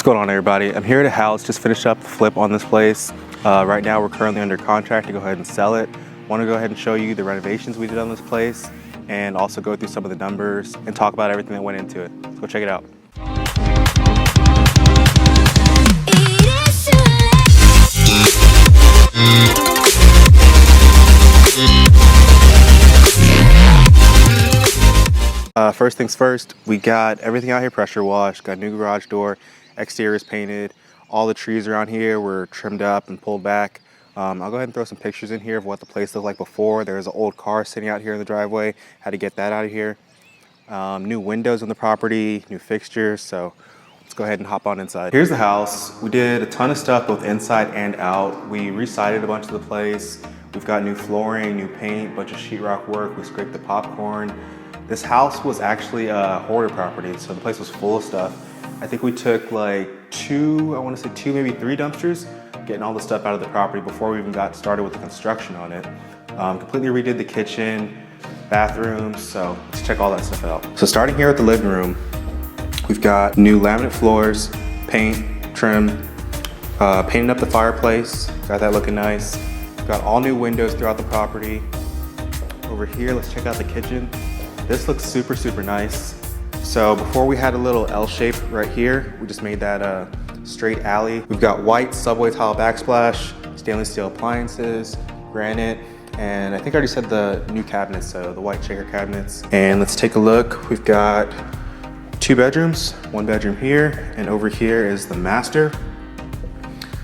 What's going on, everybody? I'm here at a house, just finished up the flip on this place. Right now we're currently under contract to go ahead and sell it. Want to go ahead and show you the renovations we did on this place and also go through some of the numbers and talk about everything that went into it. Let's go check it out. First things first, we got everything out here pressure washed, got a new garage door, exterior is painted, all the trees around here were trimmed up and pulled back. I'll go ahead and throw some pictures in here of what the place looked like before. There was an old car sitting out here in the driveway, had to get that out of here. New windows on the property, new fixtures, so let's go ahead and hop on inside. Here's the house. We did a ton of stuff both inside and out. We re-sided a bunch of the place. We've got new flooring, new paint, bunch of sheetrock work. We scraped the popcorn. This house was actually a hoarder property, so the place was full of stuff. I think we took like two, maybe three dumpsters, getting all the stuff out of the property before we even got started with the construction on it. Completely redid the kitchen, bathrooms, so let's check all that stuff out. So starting here at the living room, we've got new laminate floors, paint, trim, painted up the fireplace, got that looking nice. We've got all new windows throughout the property. Over here, let's check out the kitchen. This looks super, super nice. So before we had a little L shape right here, we just made that a straight alley. We've got white subway tile backsplash, stainless steel appliances, granite, and I think I already said the new cabinets, so the white shaker cabinets. And let's take a look. We've got two bedrooms, one bedroom here, and over here is the master.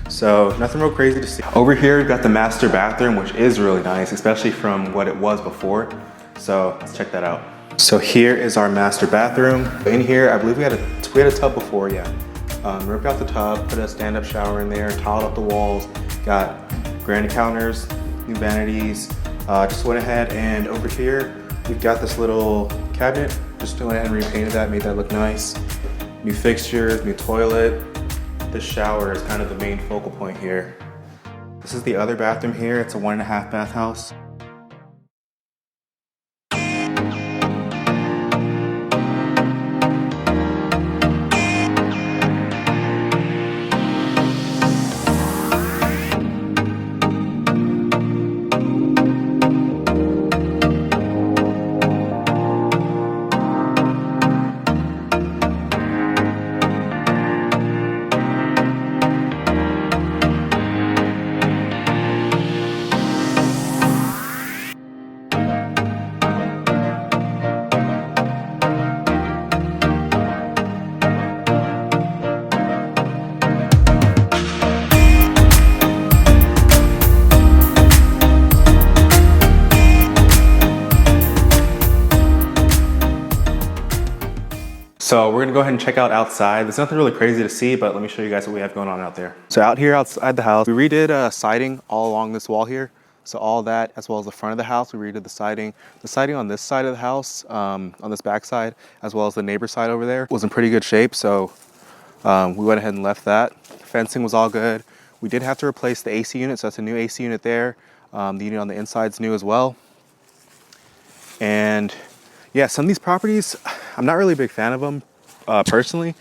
So nothing real crazy to see. Over here, we've got the master bathroom, which is really nice, especially from what it was before. So let's check that out. So here is our master bathroom. In here, I believe we had a tub before, yeah. Ripped out the tub, put a stand-up shower in there, tiled up the walls, got granite counters, new vanities. Just went ahead and over here, we've got this little cabinet. Just went ahead and repainted that, made that look nice. New fixtures, new toilet. This shower is kind of the main focal point here. This is the other bathroom here. It's a 1.5 bath house. So we're gonna go ahead and check out outside. There's nothing really crazy to see, but let me show you guys what we have going on out there. So out here outside the house, we redid siding all along this wall here. So all that, as well as the front of the house, we redid the siding. The siding on this side of the house, on this back side, as well as the neighbor side over there, was in pretty good shape. So we went ahead and left that. Fencing was all good. We did have to replace the AC unit, so that's a new AC unit there. The unit on the inside's new as well. And yeah, some of these properties, I'm not really a big fan of them personally,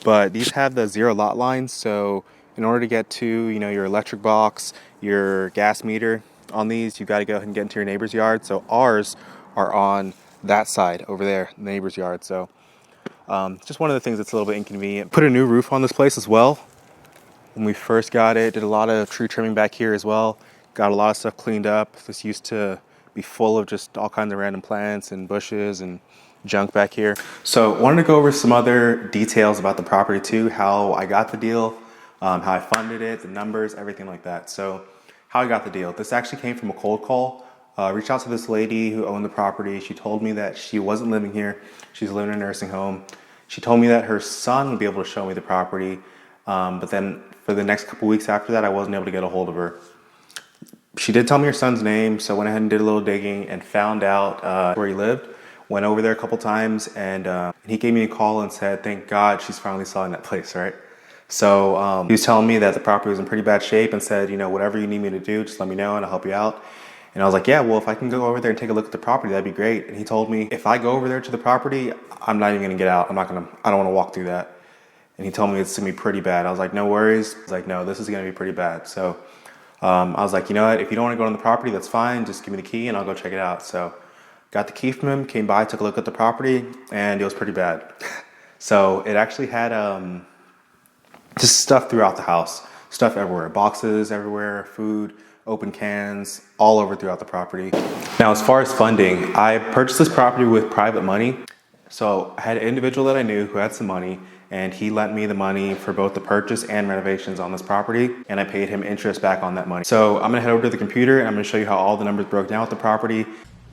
but these have the 0 lot lines. So in order to get to, your electric box, your gas meter on these, you've got to go ahead and get into your neighbor's yard. So ours are on that side over there, the neighbor's yard. So just one of the things that's a little bit inconvenient. Put a new roof on this place as well. When we first got it, did a lot of tree trimming back here as well. Got a lot of stuff cleaned up. This used to be full of just all kinds of random plants and bushes and junk back here. So wanted to go over some other details about the property too, how I got the deal, how I funded it, the numbers, everything like that. So how I got the deal. This actually came from a cold call. Reached out to this lady who owned the property. She told me that she wasn't living here. She's living in a nursing home. She told me that her son would be able to show me the property. But then for the next couple weeks after that, I wasn't able to get a hold of her. She did tell me her son's name, so I went ahead and did a little digging and found out where he lived. Went over there a couple times, and he gave me a call and said, thank God she's finally selling that place, right? So he was telling me that the property was in pretty bad shape and said, whatever you need me to do, just let me know and I'll help you out. And I was like, yeah, well, if I can go over there and take a look at the property, that'd be great. And he told me, if I go over there to the property, I'm not even gonna get out. I don't wanna walk through that. and he told me it's gonna be pretty bad. I was like, no worries. I was like, no, this is gonna be pretty bad. So I was like, you know what, if you don't wanna go on the property, that's fine, just give me the key and I'll go check it out. So got the key from him, came by, took a look at the property, and it was pretty bad. So it actually had just stuff throughout the house, stuff everywhere, boxes everywhere, food, open cans, all over throughout the property. Now, as far as funding, I purchased this property with private money. So I had an individual that I knew who had some money, and he lent me the money for both the purchase and renovations on this property, and I paid him interest back on that money. So I'm gonna head over to the computer and I'm gonna show you how all the numbers broke down with the property.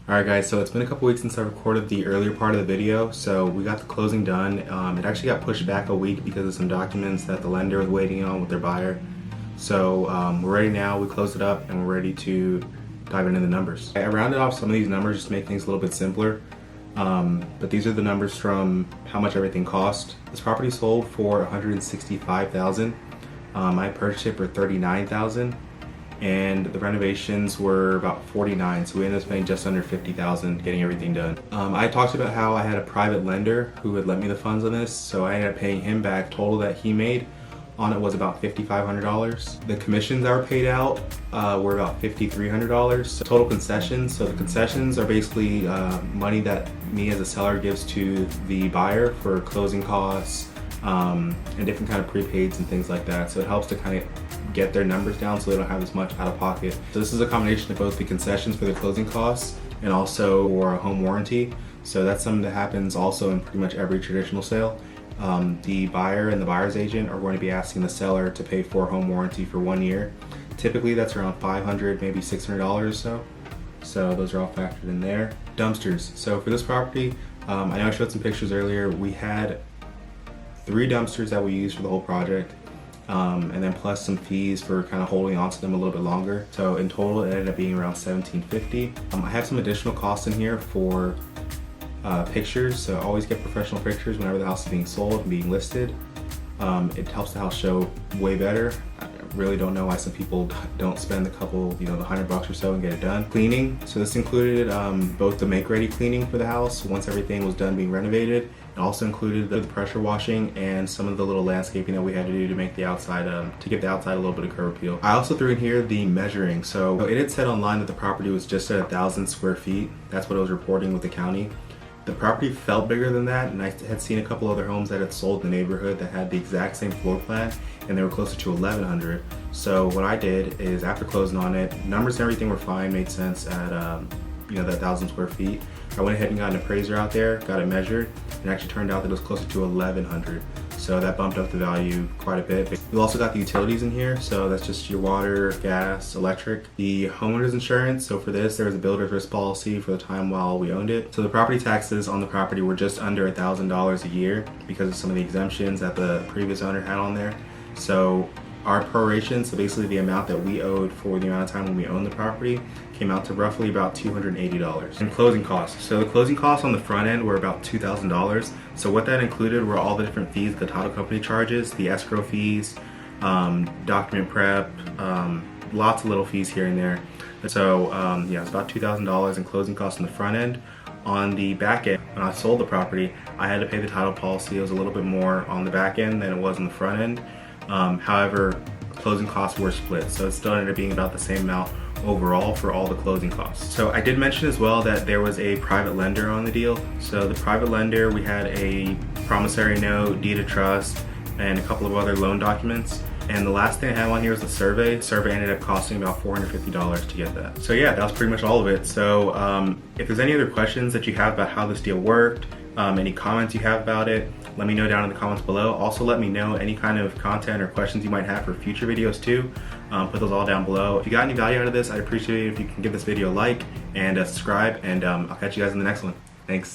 All right guys, so it's been a couple weeks since I recorded the earlier part of the video. So we got the closing done. It actually got pushed back a week because of some documents that the lender was waiting on with their buyer. So we're ready now, we closed it up and we're ready to dive into the numbers. I rounded off some of these numbers just to make things a little bit simpler. But these are the numbers from how much everything cost. This property sold for $165,000. I purchased it for $39,000. And the renovations were about $49,000, so we ended up spending just under $50,000 getting everything done. I talked about how I had a private lender who would lend me the funds on this, so I ended up paying him back. Total that he made on it was about $5,500. The commissions that were paid out were about $5,300. So total concessions, so the concessions are basically money that me as a seller gives to the buyer for closing costs and different kind of prepaids and things like that. So it helps to kind of get their numbers down so they don't have as much out of pocket. So this is a combination of both the concessions for the closing costs and also for a home warranty. So that's something that happens also in pretty much every traditional sale. The buyer and the buyer's agent are going to be asking the seller to pay for a home warranty for 1 year. Typically that's around $500, maybe $600 or so. So those are all factored in there. Dumpsters. So for this property, I know I showed some pictures earlier. We had 3 dumpsters that we used for the whole project. And then plus some fees for kind of holding on to them a little bit longer. So in total it ended up being around $1,750. I have some additional costs in here for pictures, so always get professional pictures whenever the house is being sold and being listed. It helps the house show way better. I really don't know why some people don't spend the couple, the $100 or so and get it done. Cleaning, so this included both the make-ready cleaning for the house once everything was done being renovated. It also included the pressure washing and some of the little landscaping that we had to do to make the outside, to give the outside a little bit of curb appeal. I also threw in here the measuring. So it had said online that the property was just at 1,000 square feet. That's what I was reporting with the county. The property felt bigger than that, and I had seen a couple other homes that had sold in the neighborhood that had the exact same floor plan, and they were closer to 1,100. So what I did is, after closing on it, numbers and everything were fine, made sense at that 1,000 square feet. I went ahead and got an appraiser out there, got it measured, and it actually turned out that it was closer to 1,100. So that bumped up the value quite a bit. We also got the utilities in here, so that's just your water, gas, electric. The homeowner's insurance, so for this there was a builder's risk policy for the time while we owned it. So the property taxes on the property were just under $1,000 a year because of some of the exemptions that the previous owner had on there. So our proration, so basically the amount that we owed for the amount of time when we owned the property, came out to roughly about $280. And closing costs. So the closing costs on the front end were about $2,000. So what that included were all the different fees the title company charges, the escrow fees, document prep, lots of little fees here and there. So yeah, it's about $2,000 in closing costs on the front end. On the back end, when I sold the property, I had to pay the title policy. It was a little bit more on the back end than it was on the front end. However, closing costs were split, so it still ended up being about the same amount overall for all the closing costs. So I did mention as well that there was a private lender on the deal. So the private lender, we had a promissory note, deed of trust, and a couple of other loan documents. And the last thing I have on here is the survey. The survey ended up costing about $450 to get that. So yeah, that was pretty much all of it. So if there's any other questions that you have about how this deal worked, any comments you have about it, let me know down in the comments below. Also let me know any kind of content or questions you might have for future videos too. Put those all down below. If you got any value out of this, I'd appreciate it if you can give this video a like and subscribe, and I'll catch you guys in the next one. Thanks.